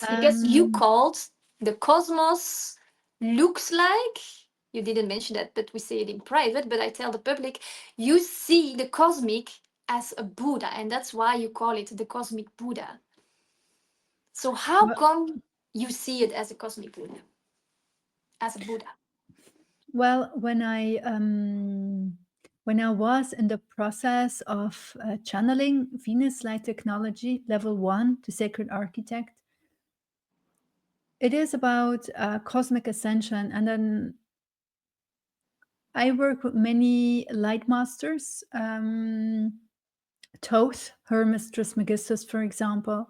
Because you Um, called the cosmos looks like, you didn't mention that, but we say it in private, but I tell the public, you see the cosmic as a Buddha, and that's why you call it the cosmic Buddha. So how w- come you see it as a cosmic Buddha, as a Buddha? well, when I was in the process of channeling Venus Light Technology Level 1 to Sacred Architect, it is about cosmic ascension. And then I work with many light masters, Thoth, Hermes Trismegistus, for example,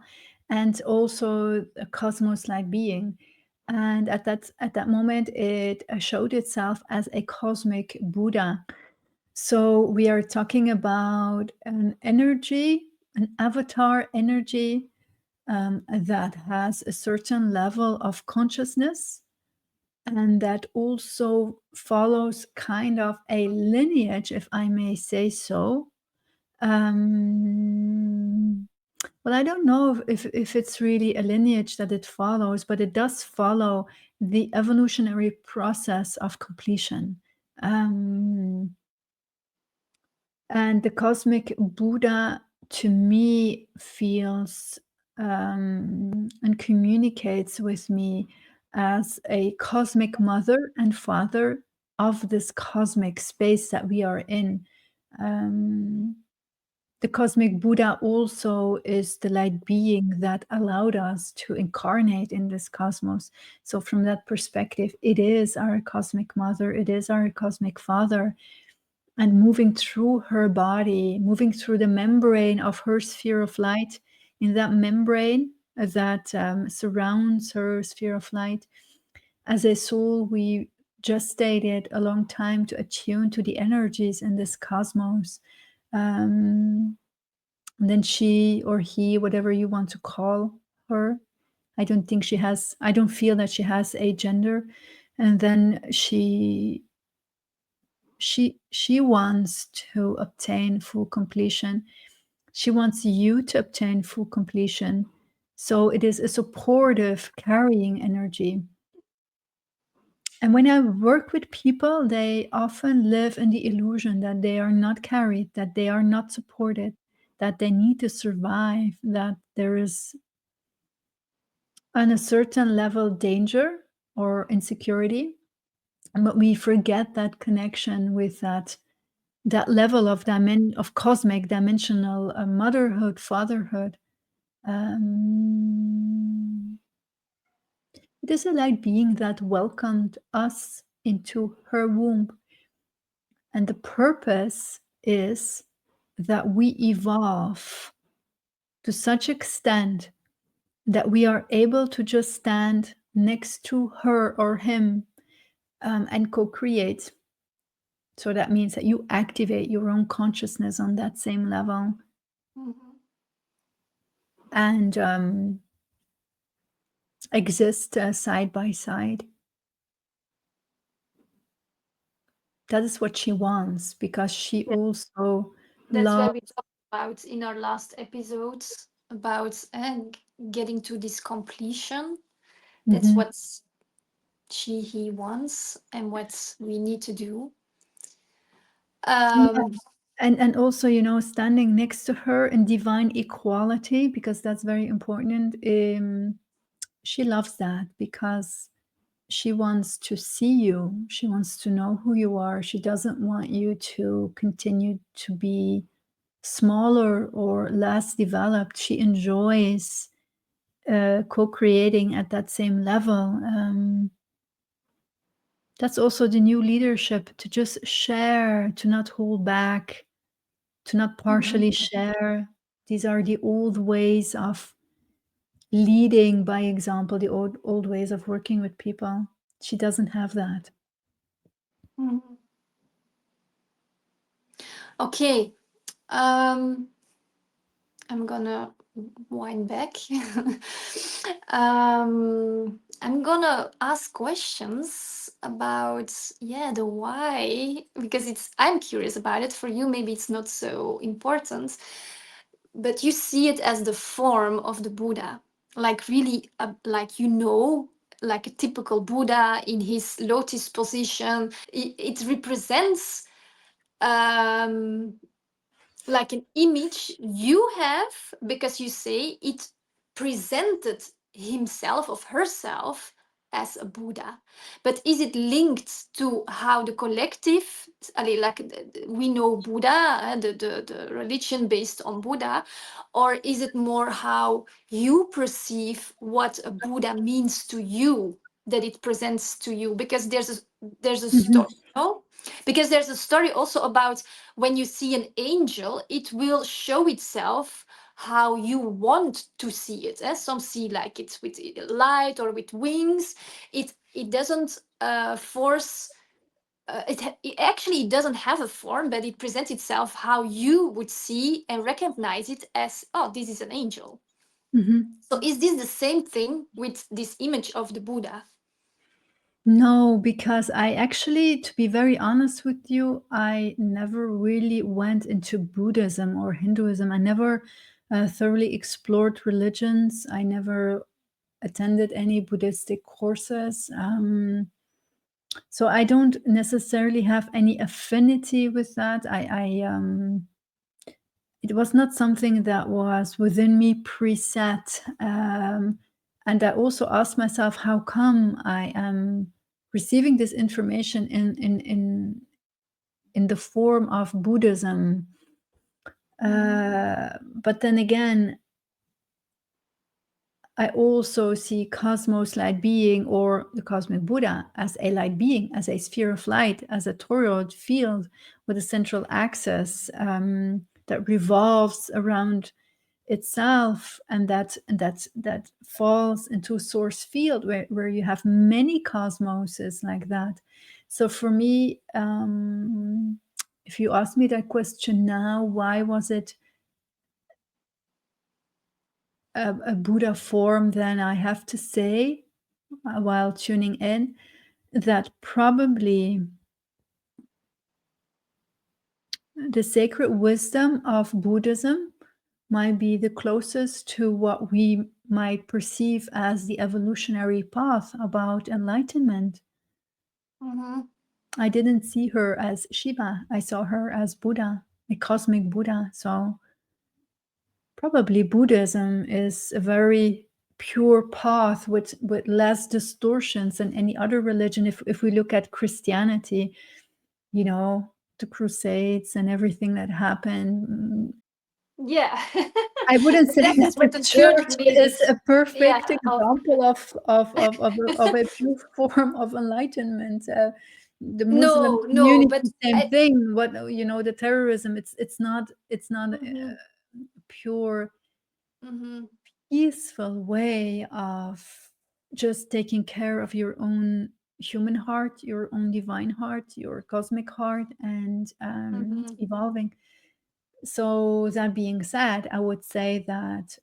and also a cosmos-like being. And at that moment, it showed itself as a cosmic Buddha. So we are talking about an energy, an avatar energy that has a certain level of consciousness and that also follows kind of a lineage, if I may say so. Um, well, I don't know if it's really a lineage that it follows, but it does follow the evolutionary process of completion. Um, and the cosmic Buddha, to me, feels and communicates with me as a cosmic mother and father of this cosmic space that we are in. Um, the cosmic Buddha also is the light being that allowed us to incarnate in this cosmos. So, from that perspective, it is our cosmic mother, it is our cosmic father. And moving through her body, moving through the membrane of her sphere of light, in that membrane that surrounds her sphere of light, as a soul, we just stayed a long time to attune to the energies in this cosmos. Um, and then she or he, whatever you want to call her, I don't feel that she has a gender. And then she wants to obtain full completion. She wants you to obtain full completion. So it is a supportive carrying energy. And when I work with people, they often live in the illusion that they are not carried, that they are not supported, that they need to survive, that there is, on a certain level, danger or insecurity. But we forget that connection with that level of cosmic dimensional motherhood, fatherhood. Um, it is a light being that welcomed us into her womb. And the purpose is that we evolve to such extent that we are able to just stand next to her or him and co-create. So that means that you activate your own consciousness on that same level. Mhm. And exist side by side. That is what she wants, because she Yeah. also That's why loves. we talked about in our last episodes about getting to this completion. That's Mhm. what he wants and what we need to do. Yeah. Um, And also, standing next to her in divine equality, because that's very important. She loves that because she wants to see you. She wants to know who you are. She doesn't want you to continue to be smaller or less developed. She enjoys co-creating at that same level. That's also the new leadership, to just share, to not hold back, to not mhm. partially share. These are the old ways of leading by example, the old ways of working with people. She doesn't have that. Mhm. Okay. Um, I'm gonna wind back. I'm gonna ask questions about, yeah, the why, because I'm curious about it. For you, maybe it's not so important, but you see it as the form of the Buddha. like really like like a typical Buddha in his lotus position. It represents um like an image you have, because you say it presented himself of herself as a Buddha. But is it linked to how the collective, like we know Buddha, the religion based on Buddha, or is it more how you perceive what a Buddha means to you, that it presents to you? Because there's a Mhm. story, no? Because there's a story also about when you see an angel, it will show itself how you want to see it. Some see like it's with light or with wings. It doesn't force. It actually doesn't have a form, but it presents itself how you would see and recognize it as, oh, this is an angel. Mhm. So is this the same thing with this image of the Buddha? No, because I actually, to be very honest with you, I never really went into Buddhism or Hinduism. I never thoroughly explored religions. I never attended any Buddhistic courses. So I don't necessarily have any affinity with that. It was not something that was within me preset. And I also asked myself, how come I am receiving this information in the form of Buddhism? But then again, I also see cosmos light being, or the cosmic Buddha, as a light being, as a sphere of light, as a toroid field with a central axis that revolves around itself, and that falls into a source field where you have many cosmoses like that. So for me, if you ask me that question now, why was it a Buddha form, then I have to say, while tuning in, that probably the sacred wisdom of Buddhism might be the closest to what we might perceive as the evolutionary path about enlightenment. Mm-hmm. I didn't see her as Shiva, I saw her as Buddha, a cosmic Buddha. So probably Buddhism is a very pure path with less distortions than any other religion. If we look at Christianity, you know, the Crusades and everything that happened, Yeah. I wouldn't say That's that the what the church church made is it. a perfect Yeah. example of a pure form of enlightenment. The Muslim No, no, community, but same thing. What, you know, the terrorism, it's not a mhm, pure mhm, peaceful way of just taking care of your own human heart, your own divine heart, your cosmic heart, and mhm, evolving. So that being said, I would say that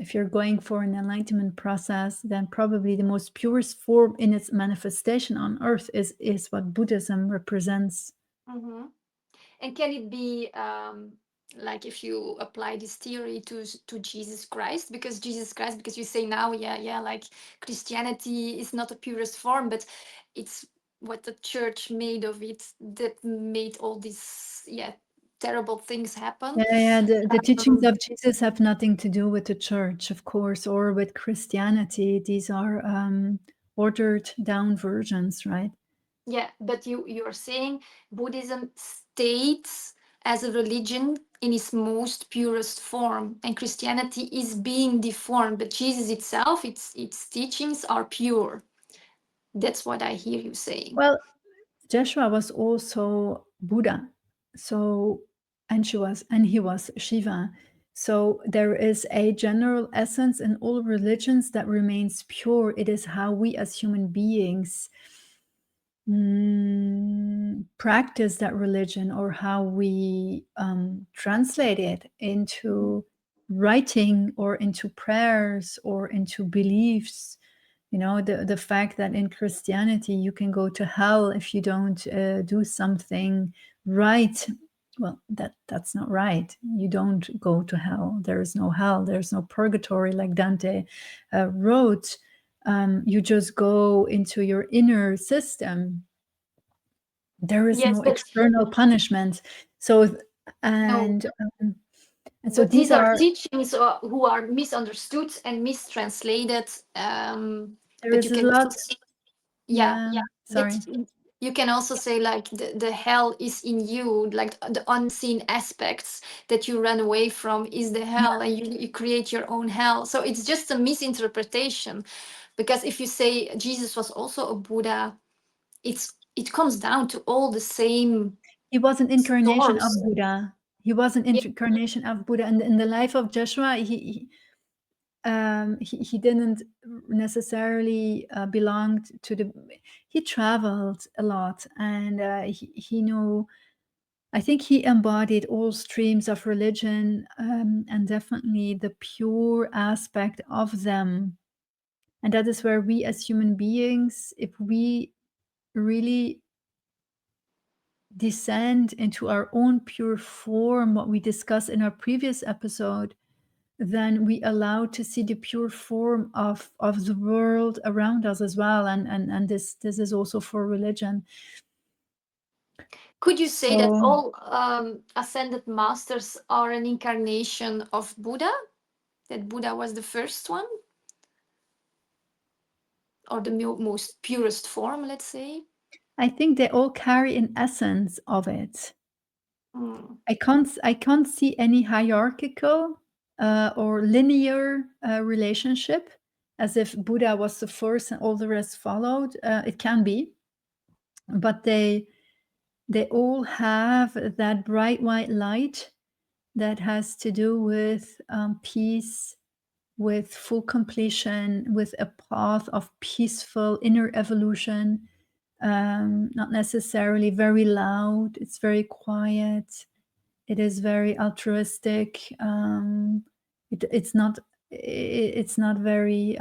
if you're going for an enlightenment process, then probably the most purest form in its manifestation on earth is what Buddhism represents. mhm. And can it be like if you apply this theory to Jesus Christ? Because Jesus Christ, because you say now, yeah, like Christianity is not the purest form, but it's what the church made of it that made all these terrible things happen. Yeah, the teachings Um, of Jesus have nothing to do with the church, of course, or with Christianity. These are ordered down versions, right? Yeah, but you're saying Buddhism states as a religion in its most purest form, and Christianity is being deformed, but Jesus itself, its teachings are pure. That's what I hear you saying. Well, Joshua was also Buddha, so and he was Shiva. So there is a general essence in all religions that remains pure. It is how we as human beings practice that religion, or how we translate it into writing or into prayers or into beliefs. You know, the fact that in Christianity you can go to hell if you don't do something right, well, that's not right. You don't go to hell. There is no hell. There's no purgatory like Dante wrote. You just go into your inner system. There is Yes, no external punishment. So no, and and so but these these are are, teachings who are misunderstood and mistranslated. there But you is a can also lot. say, yeah, Yeah, that sorry. you can also say like the hell is in you, like the unseen aspects that you run away from is the hell, and you create your own hell. So it's just a misinterpretation, because if you say Jesus was also a Buddha, it comes down to all the same He was an incarnation of source. Buddha. He was an Yeah. incarnation of Buddha. And in the life of Joshua, he didn't necessarily belonged to the. He traveled a lot, and he knew. I think he embodied all streams of religion, and definitely the pure aspect of them. And that is where we, as human beings, if we really descend into our own pure form, what we discussed in our previous episode, then we allow to see the pure form of the world around us as well. And this is also for religion. Could you say that So all ascended masters are an incarnation of Buddha? That Buddha was the first one, or the most purest form, let's say? I think they all carry an essence of it. Mm. I can't see any hierarchical or linear relationship, as if Buddha was the first and all the rest followed. It can be, but they all have that bright white light that has to do with peace, with full completion, with a path of peaceful inner evolution. Not necessarily very loud, it's very quiet. It is very altruistic. It's not very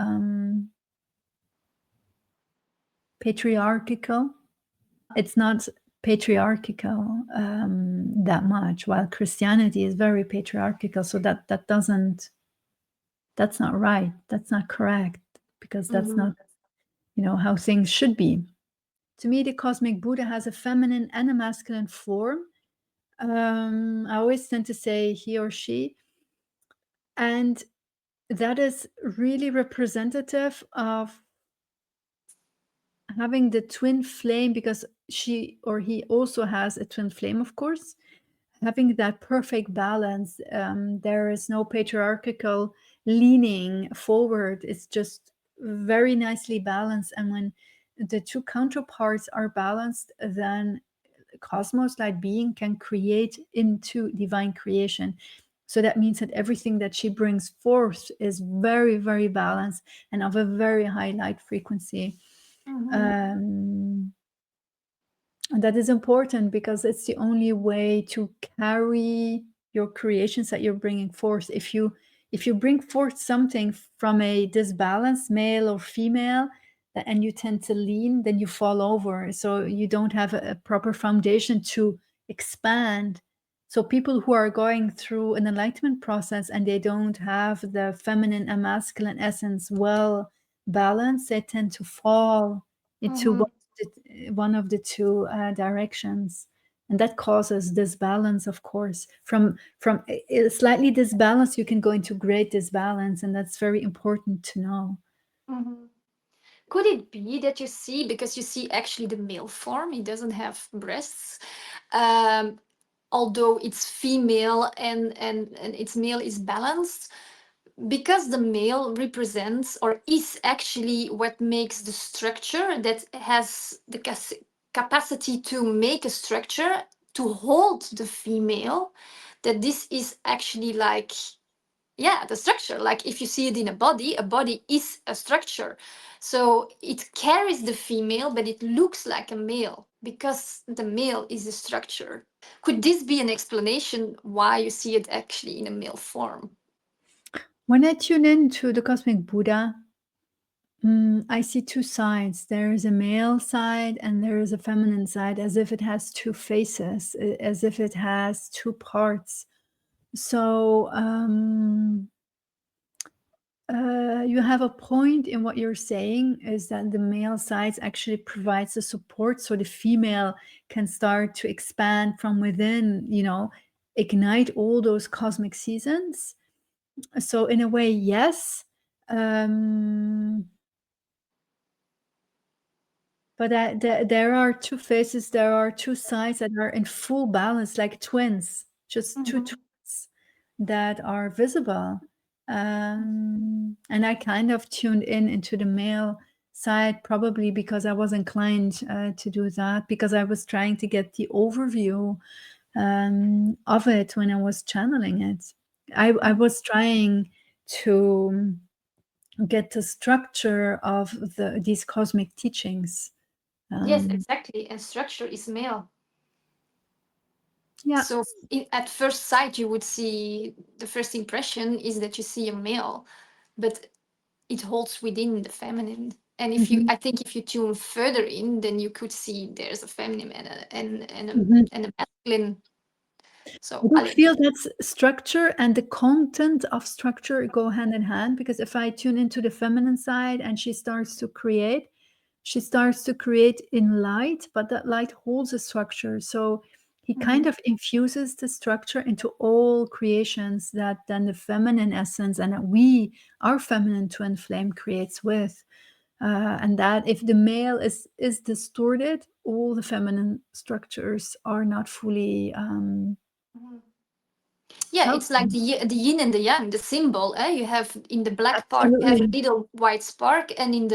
patriarchal. It's not patriarchal that much, while Christianity is very patriarchal. So that's not right. That's not correct, because that's Mhm. not how things should be. To me, the cosmic Buddha has a feminine and a masculine form. I always tend to say he or she, and that is really representative of having the twin flame, because she or he also has a twin flame, of course, having that perfect balance. There is no patriarchal leaning forward. It's just very nicely balanced. And when the two counterparts are balanced, then cosmos like being can create into divine creation. So that means that everything that she brings forth is very, very balanced and of a very high light frequency. Mhm. And that is important, because it's the only way to carry your creations that you're bringing forth. If you bring forth something from a disbalance, male or female, and you tend to lean, then you fall over. So you don't have a proper foundation to expand. So people who are going through an enlightenment process and they don't have the feminine and masculine essence well balanced, they tend to fall into Mhm. one of the two directions, and that causes disbalance. Of course, from a slightly disbalance, you can go into great disbalance, and that's very important to know. Mhm. Could it be that you see, because you see actually the male form, he doesn't have breasts, um, although it's female and its male is balanced, because the male represents or is actually what makes the structure that has the capacity to make a structure to hold the female, that this is actually like, yeah, the structure. Like if you see it in a body is a structure. So it carries the female, but it looks like a male because the male is a structure. Could this be an explanation why you see it actually in a male form? When I tune into the cosmic Buddha, I see two sides. There is a male side and there is a feminine side, as if it has two faces, as if it has two parts. So you have a point in what you're saying, is that the male side actually provides the support so the female can start to expand from within, ignite all those cosmic seasons. So in a way, yes. But there are two faces, there are two sides that are in full balance, like twins, just two twins that are visible. And I kind of tuned into the male side, probably because I was inclined to do that, because I was trying to get the overview of it when I was channeling it. I was trying to get the structure of these cosmic teachings. Yes, exactly. And structure is male. Yeah. So at first sight, you would see, the first impression is that you see a male, but it holds within the feminine. And if you, Mhm. I think if you tune further in, then you could see there's a feminine Mhm. and a masculine. I So, do allez. feel that structure and the content of structure go hand in hand, because if I tune into the feminine side and she starts to create in light, but that light holds a structure. So he kind Mhm, of infuses the structure into all creations that then the feminine essence and that our feminine twin flame creates with. And that if the male is distorted, all the feminine structures are not fully mhm. Yeah, it's like healthy. the yin and the yang, the symbol. You have in the black part you have a Absolutely. little white spark, and in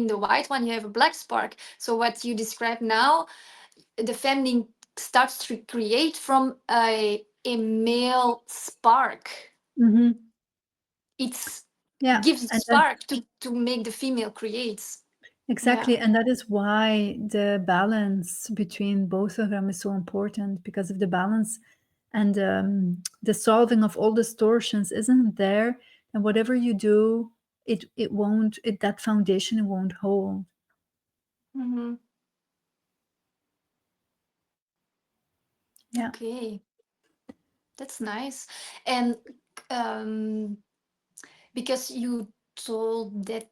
the white one you have a black spark. So what you describe now, the feminine starts to create from a male spark. Mhm. It's Yeah, gives a and that spark to make the female creates. Yeah. exactly, and that is why the balance between both of them is so important, because if the balance and the solving of all distortions isn't there, and whatever you do, it won't, that foundation won't hold. Hmm. Yeah. Okay, that's nice. And um, because you told that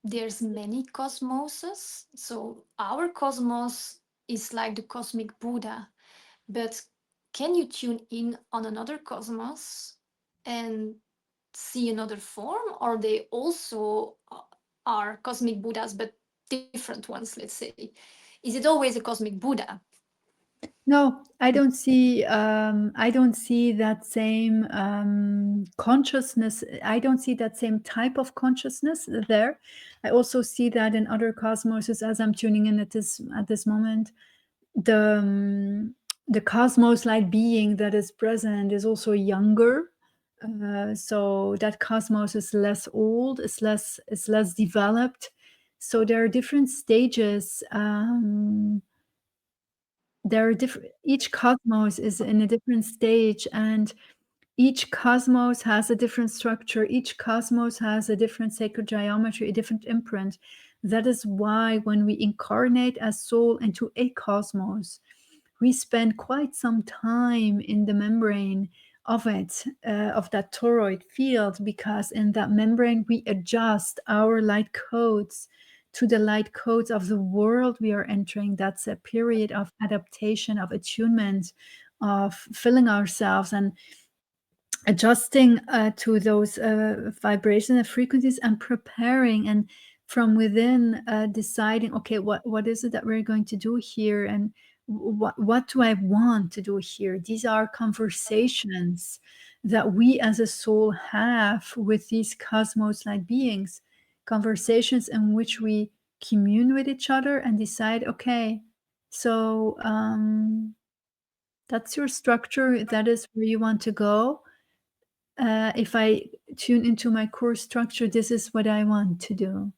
there's many cosmoses, so our cosmos is like the cosmic Buddha, but can you tune in on another cosmos and see another form, or they also are cosmic Buddhas but different ones, let's say? Is it always a cosmic Buddha? No, I don't see that same consciousness. I don't see that same type of consciousness there. I also see that in other cosmoses as I'm tuning in at this moment. The cosmos like being that is present is also younger. So that cosmos is less old, is less developed. So there are different stages. There are different, each cosmos is in a different stage, and each cosmos has a different structure, each cosmos has a different sacred geometry, a different imprint. That is why when we incarnate as soul into a cosmos, we spend quite some time in the membrane of it, of that toroid field, because in that membrane we adjust our light codes to the light codes of the world we are entering. That's a period of adaptation, of attunement, of filling ourselves and adjusting to those vibrations and frequencies, and preparing, and from within deciding, okay, what is it that we're going to do here, and what do I want to do here. These are conversations that we as a soul have with these cosmos like beings, conversations in which we commune with each other and decide, okay, so that's your structure, that is where you want to go. If I tune into my core structure, this is what I want to do.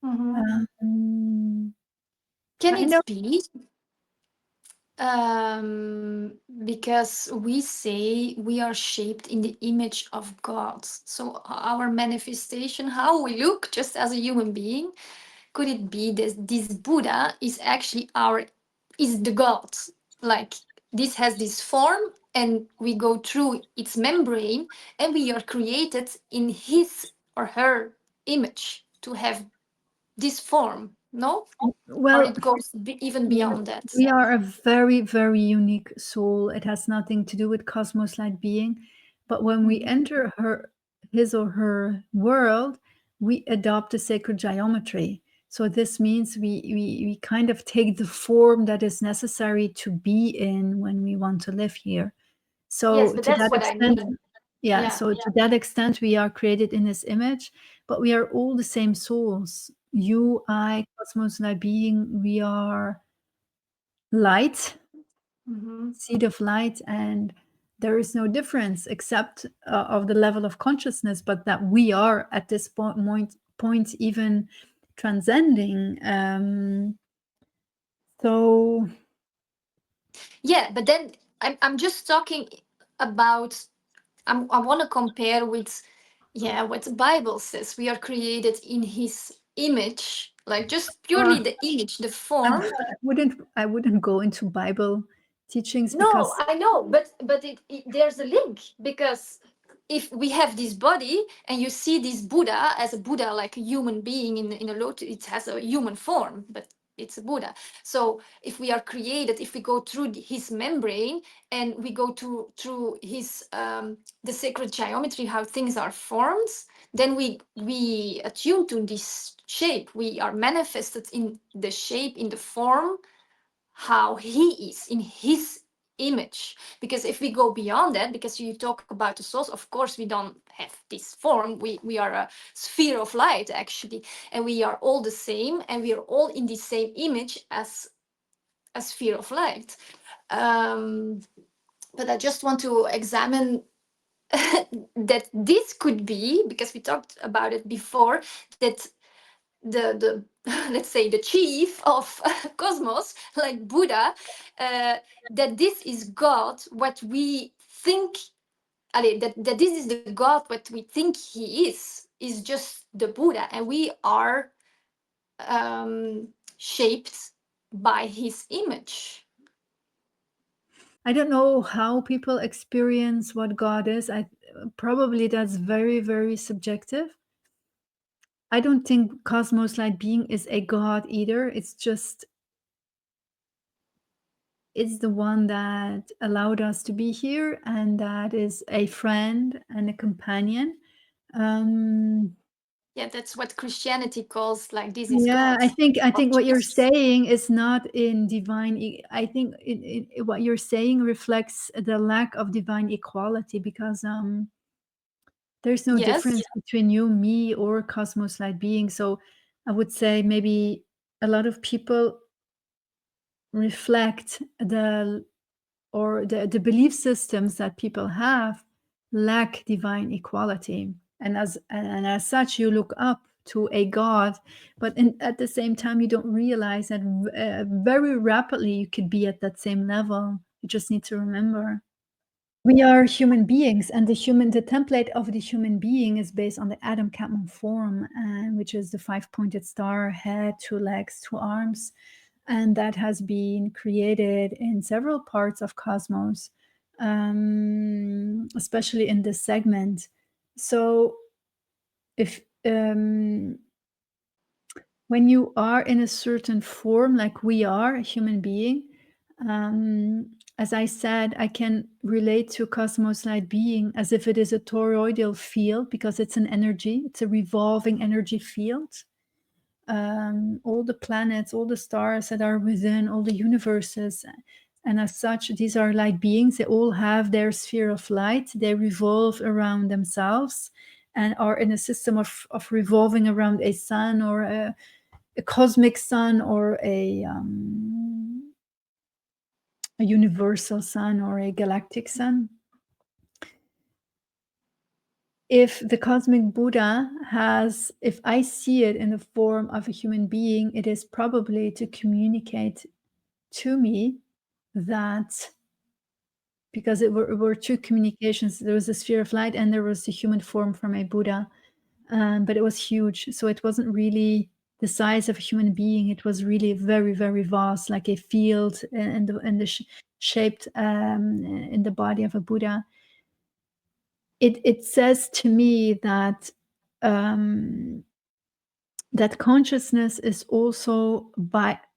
Mhm. Um, Can kind it of. be Because we say we are shaped in the image of God. So our manifestation, how we look just as a human being, could it be that this Buddha is actually is the God? Like this has this form and we go through its membrane and we are created in his or her image to have this form, no? Or Well, it goes even yeah, beyond that. we are a very, very unique soul. It has nothing to do with cosmos light being. But when we Mhm. enter his or her world, we adopt a sacred geometry. So this means we kind of take the form that is necessary to be in when we want to live here. Yes, So but to that's that what I extent, mean. yeah, Yeah. so to that extent, we are created in his image, but we are all the same souls. You, I, cosmos light being, we are light, Mhm. seed of light, and there is no difference except of the level of consciousness, but that we are at this point even transcending. So Yeah, but then I'm just talking about I want to compare with yeah what the Bible says. We are created in His image, like just uh, purely the image, the I form. wouldn't go into Bible teachings No, because I know, but there's a link because if we have this body and you see this Buddha as a Buddha, like a human being in a lotus, it has a human form, but it's a Buddha. So if we are created, if we go through his membrane and we go through his the sacred geometry, how things are formed, then we attune to this shape. We are manifested in the shape, in the form how he is in his image. Because if we go beyond that, because you talk about the souls, of course we don't have this form, we are a sphere of light actually, and we are all the same and we are all in the same image as a sphere of light. um, but I just want to examine that this could be, because we talked about it before, that the let's say the chief of cosmos, like Buddha, uh, that this is God, what we think, that this is the God, what we think he is just the Buddha, and we are shaped by his image. I don't know how people experience what God is. I probably that's very, very subjective. I don't think cosmos light being is a God either. It's the one that allowed us to be here, and that is a friend and a companion. Um, Yeah, that's what Christianity calls, like, this is yeah, God, I think of what you're Jesus. saying is not in divine. I think what you're saying reflects the lack of divine equality because there's no Yes. difference between you, me, or cosmos light being. So I would say maybe a lot of people reflect the belief systems that people have lack divine equality, and as such you look up to a god, but at the same time you don't realize that very rapidly you could be at that same level. You just need to remember we are human beings, and the template of the human being is based on the Adam Catmull form, which is the 5-pointed star, head, 2 legs, 2 arms, and that has been created in several parts of cosmos, especially in this segment. So if when you are in a certain form, like we are a human being, as I said, I can relate to cosmos light being as if it is a toroidal field because it's an energy, it's a revolving energy field. All the planets, all the stars that are within, all the universes. And as such, these are light beings. They all have their sphere of light. They revolve around themselves and are in a system of revolving around a sun or a cosmic sun or a universal sun or a galactic sun. If the cosmic Buddha if I see it in the form of a human being, it is probably to communicate to me that, because it were two communications. There was a sphere of light and there was a human form from a Buddha, but it was huge. So it wasn't really the size of a human being. It was really very, very vast, like a field shaped in the body of a Buddha. It says to me that that consciousness is also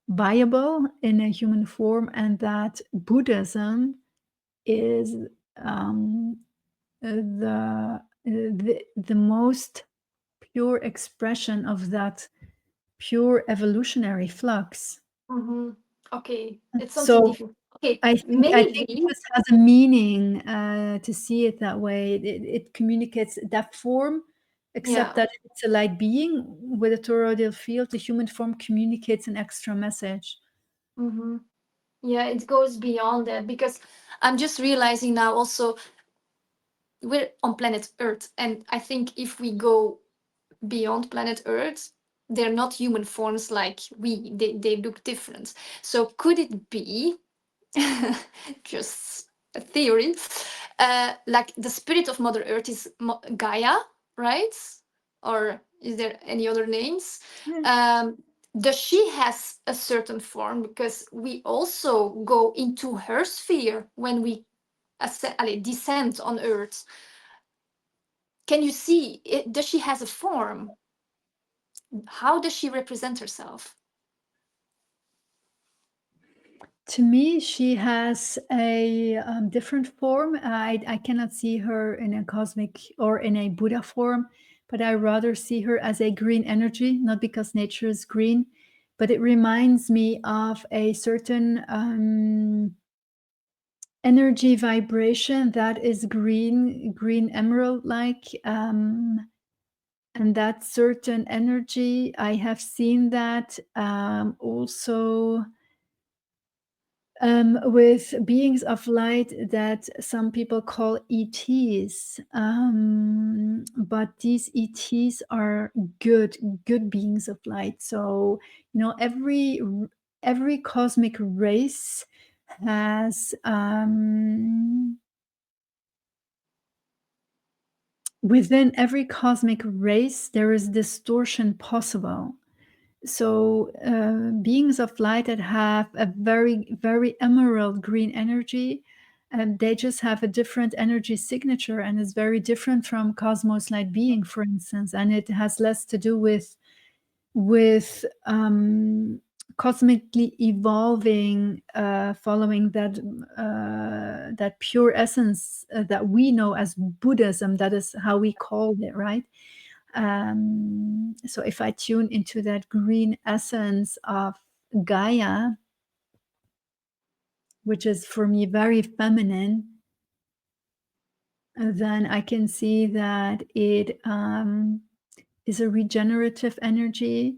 viable in a human form, and that Buddhism is the most pure expression of that pure evolutionary flux. Mm-hmm. Okay, it's something So different. Okay, I think maybe. it just has a meaning to see it that way. It communicates that form, except Yeah. that it's a light being with a toroidal field. The human form communicates an extra message. Mm-hmm. Yeah, it goes beyond that, because I'm just realizing now also we're on planet Earth, and I think if we go beyond planet Earth, they're not human forms like we. They look different. So could it be just a theory, like the spirit of Mother Earth is Gaia, right? Or is there any other names? Yeah. Does she has a certain form, because we also go into her sphere when we descend on Earth? Can you see it? Does she has a form? How does she represent herself? To me, she has a different form. I cannot see her in a cosmic or in a Buddha form, but I rather see her as a green energy, not because nature is green, but it reminds me of a certain energy vibration that is green emerald like. And that certain energy, I have seen that also with beings of light that some people call ETs. But these ETs are good beings of light. So, every cosmic race has within every cosmic race there is distortion possible. So beings of light that have a very, very emerald green energy, they just have a different energy signature, and is very different from cosmos light being, for instance. And it has less to do with cosmically evolving, following that pure essence that we know as Buddhism. That is how we call it, right? So if I tune into that green essence of Gaia, which is for me very feminine, then I can see that it is a regenerative energy,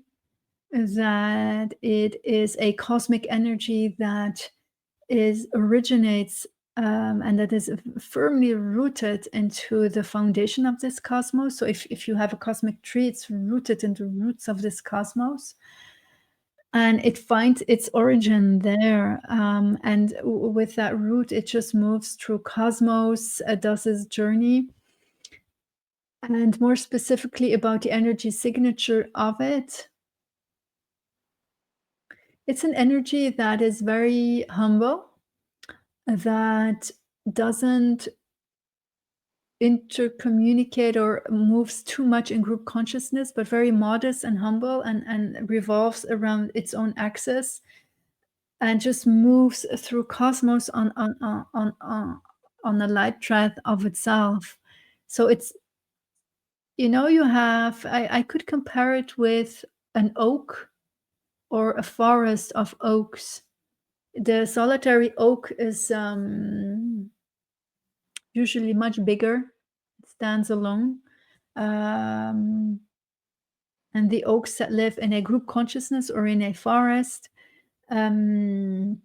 that it is a cosmic energy that originates and that is firmly rooted into the foundation of this cosmos. So if you have a cosmic tree, it's rooted in the roots of this cosmos, and it finds its origin there. And with that root, it just moves through cosmos, does its journey. And more specifically about the energy signature of it, it's an energy that is very humble, that doesn't intercommunicate or moves too much in group consciousness, but very modest and humble, and revolves around its own axis, and just moves through cosmos on a light thread of itself. So it's, you have, I could compare it with an oak or a forest of oaks. The solitary oak is usually much bigger. It stands alone. And the oaks that live in a group consciousness or in a forest, they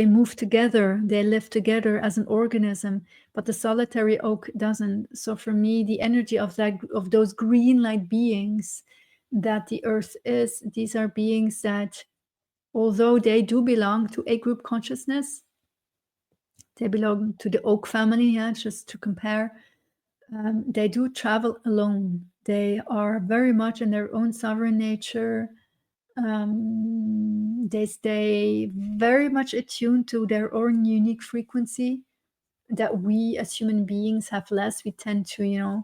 move together, they live together as an organism, but the solitary oak doesn't. So for me, the energy of those green light beings that the earth is, these are beings that although they do belong to a group consciousness, they belong to the oak family, yeah, just to compare. They do travel alone. They are very much in their own sovereign nature. They stay very much attuned to their own unique frequency that we as human beings have less. We tend to,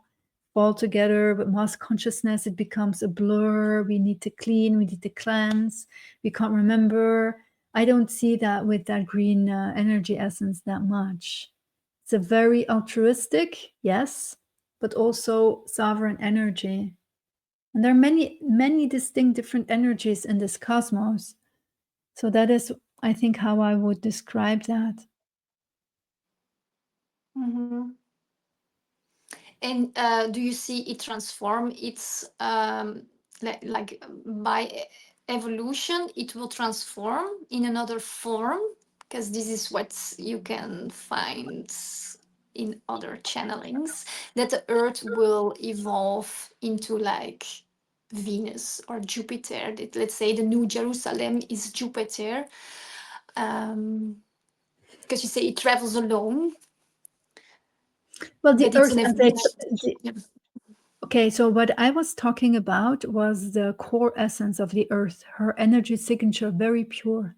fall together, but mass consciousness, it becomes a blur. We need to clean, we need to cleanse, we can't remember. I don't see that with that green energy essence that much. It's a very altruistic, yes, but also sovereign energy. And there are many, many distinct different energies in this cosmos. So that is, I think, how I would describe that. Mm-hmm. And do you see it transform its like by evolution? It will transform in another form, because this is what you can find in other channelings, that the Earth will evolve into like Venus or Jupiter. That, let's say the New Jerusalem is Jupiter, because you say it travels alone. Well, the But it's Earth, an evolution. Yeah. okay, so what I was talking about was the core essence of the Earth, her energy signature, very pure.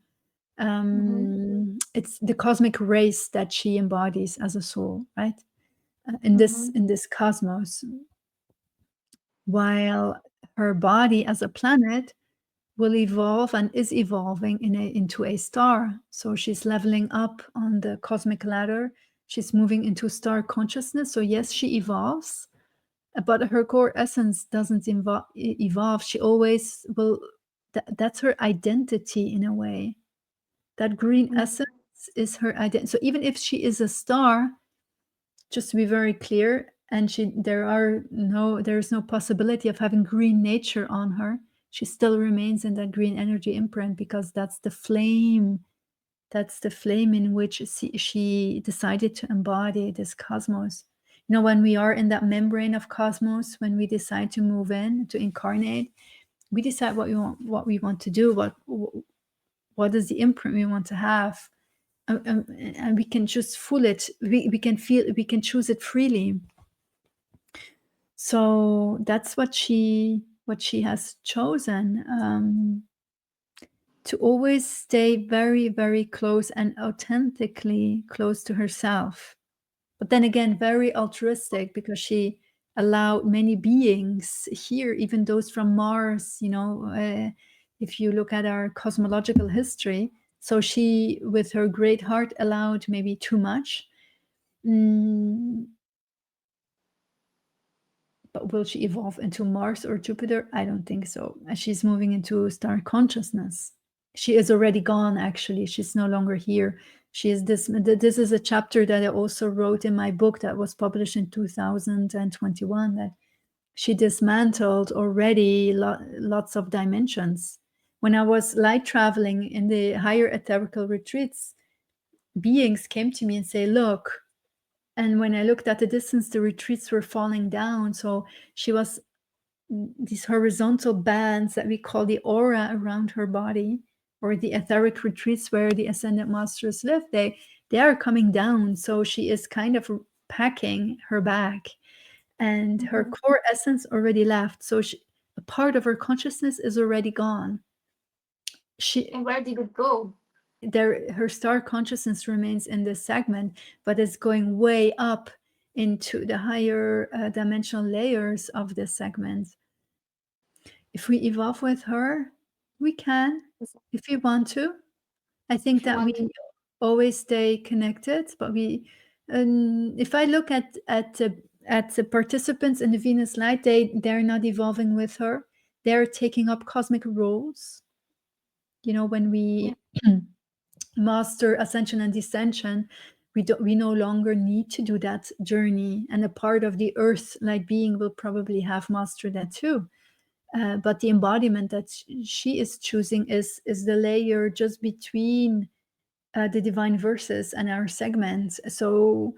Mm-hmm. It's the cosmic race that she embodies as a soul, right? In Mm-hmm. this cosmos, while her body as a planet will evolve and is evolving into a star. So she's leveling up on the cosmic ladder. She's moving into star consciousness. So yes, she evolves, but her core essence doesn't evolve. She always will. That's her identity in a way. That green essence is her identity. So even if she is a star, just to be very clear, and there's no possibility of having green nature on her, she still remains in that green energy imprint, because that's the flame in which she decided to embody this cosmos. When we are in that membrane of cosmos, when we decide to move in, to incarnate, we decide what we want to do, what is the imprint we want to have. And we can just fool it. We can feel. We can choose it freely. So that's what she has chosen, to always stay very, very close and authentically close to herself. But then again, very altruistic, because she allowed many beings here, even those from Mars. If you look at our cosmological history, so she, with her great heart, allowed maybe too much. But will she evolve into Mars or Jupiter? I don't think so. She's moving into star consciousness. She is already gone, actually. She's no longer here. She is this. This is a chapter that I also wrote in my book that was published in 2021, that she dismantled already lots of dimensions. When I was light traveling in the higher etherical retreats, beings came to me and say, look, and when I looked at the distance, the retreats were falling down. So she was, these horizontal bands that we call the aura around her body, or the etheric retreats where the ascended masters live, they are coming down. So she is kind of packing her bag, and her core essence already left. So a part of her consciousness is already gone. And where did it go? Her star consciousness remains in this segment, but it's going way up into the higher dimensional layers of this segment. If we evolve with her, we can, if we want to. I think that we always stay connected, but if I look at the participants in the Venus Light, they're not evolving with her. They're taking up cosmic roles. When we master ascension and descension, we no longer need to do that journey, and a part of the earth light being will probably have mastered that too. But the embodiment that she is choosing is the layer just between the divine verses and our segments. So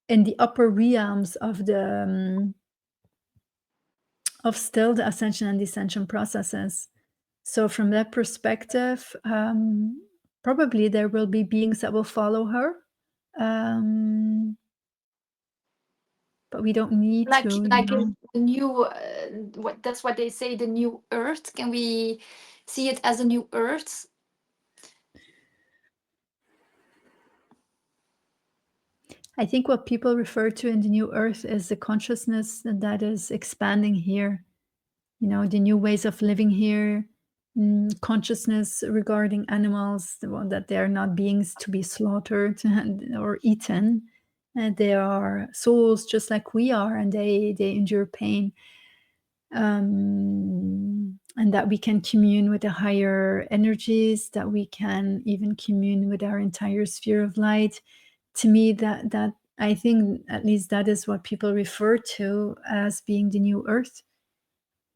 in the upper realms of the of still the ascension and descension processes, So from that perspective, probably there will be beings that will follow her, but we don't need to, you Like know. the new, what that's what they say, the new Earth. Can we see it as a new Earth? I think what people refer to in the new earth is the consciousness that is expanding here. You know, the new ways of living here, consciousness regarding animals, that they are not beings to be slaughtered or eaten. And they are souls just like we are, and they endure pain. And that we can commune with the higher energies, that we can even commune with our entire sphere of light. To me, that I think at least that is what people refer to as being the new earth,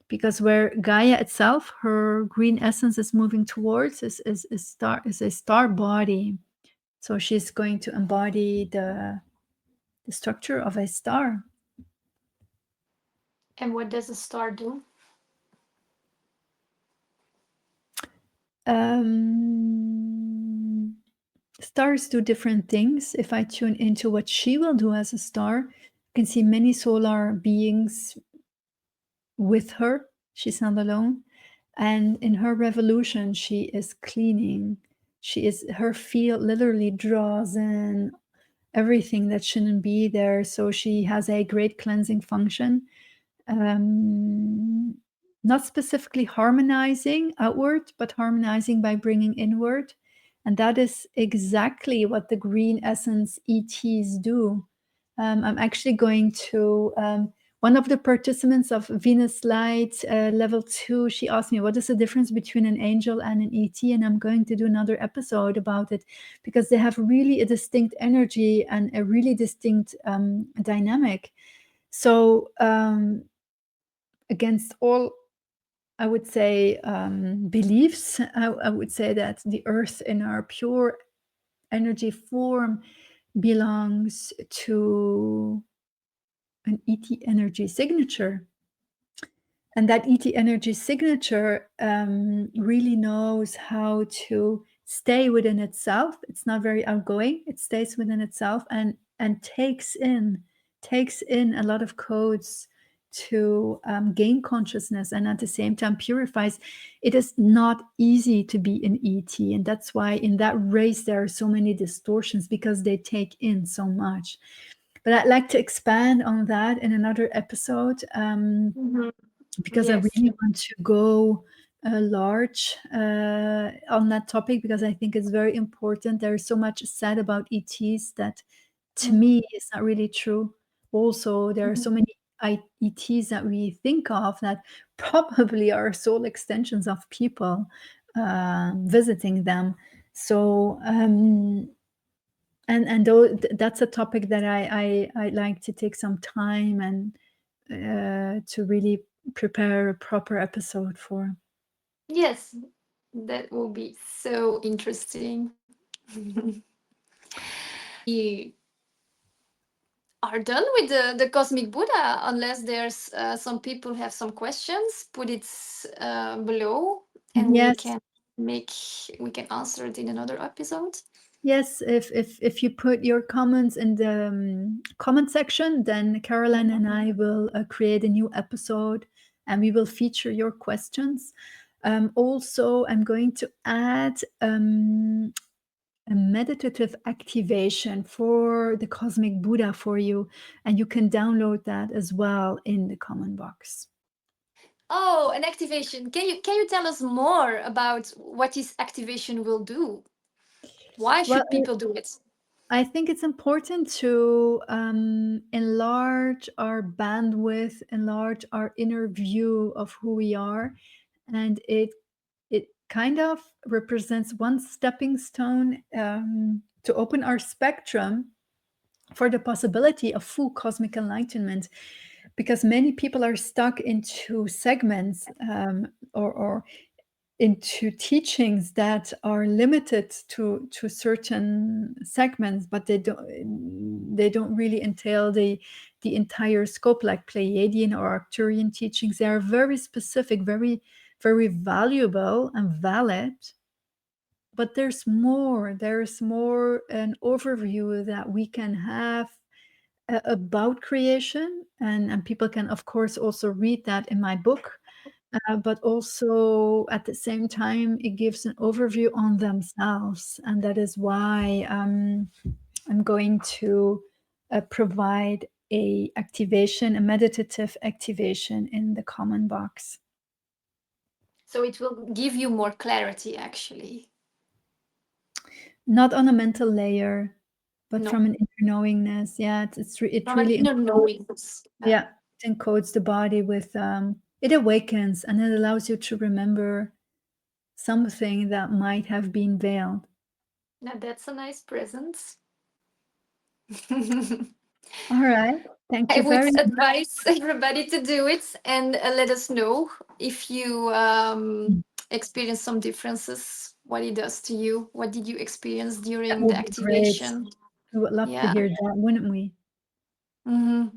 because where Gaia itself, her green essence, is moving towards is a star body. So she's going to embody the structure of a star. And what does a star do? Stars do different things. If I tune into what she will do as a star, you can see many solar beings with her. She's not alone. And in her revolution, she is cleaning. Her field literally draws in everything that shouldn't be there. So she has a great cleansing function. Not specifically harmonizing outward, but harmonizing by bringing inward. And that is exactly what the green essence ETs do. I'm actually going to, one of the participants of Venus Light level 2, she asked me, what is the difference between an angel and an ET? And I'm going to do another episode about it, because they have really a distinct energy and a really distinct dynamic. So against all, I would say, beliefs, I would say that the earth in our pure energy form belongs to an ET energy signature. And that ET energy signature really knows how to stay within itself. It's not very outgoing. It stays within itself and takes in a lot of codes to gain consciousness, and at the same time purifies. It is not easy to be an ET, and that's why in that race there are so many distortions, because they take in so much. But I'd like to expand on that in another episode. Because I Yes. really want to go large on that topic, because I think it's very important. There is so much said about ETs that to me is not really true. Also, there are so many ETs that we think of that probably are soul extensions of people visiting them. So and though that's a topic that I like to take some time and to really prepare a proper episode for. Yes, that will be so interesting. We are done with the cosmic Buddha, unless there's some people have some questions. Put it below, and Yes, make we can answer it in another episode. yes. If you put your comments in the comment section, then Caroline and I will create a new episode, and we will feature your questions. Also, I'm going to add a meditative activation for the cosmic Buddha for you, and you can download that as well in the comment box. Oh, an activation. Can you tell us more about what this activation will do? Why Well, should people do it? I think it's important to enlarge our bandwidth, enlarge our inner view of who we are, and it kind of represents one stepping stone to open our spectrum for the possibility of full cosmic enlightenment. Because many people are stuck into segments or into teachings that are limited to certain segments, but they don't really entail the entire scope, like Pleiadian or Arcturian teachings. They are very specific, very very valuable and valid. But there's more. There's more an overview that we can have about creation, and people can, of course, also read that in my book. But also at the same time, it gives an overview on themselves, and that is why I'm going to provide a meditative activation in the common box. So it will give you more clarity, actually. Not on a mental layer, but No. from an inner knowingness. Yeah, it From really an inner knowingness. yeah, it encodes the body with it awakens, and it allows you to remember something that might have been veiled. Now that's a nice present. All right. Thank I you would very much. advise everybody to do it and let us know if you experience some differences, what it does to you. What did you experience That during the would be great. activation? We would love to Yeah. hear that, wouldn't we? Mm-hmm.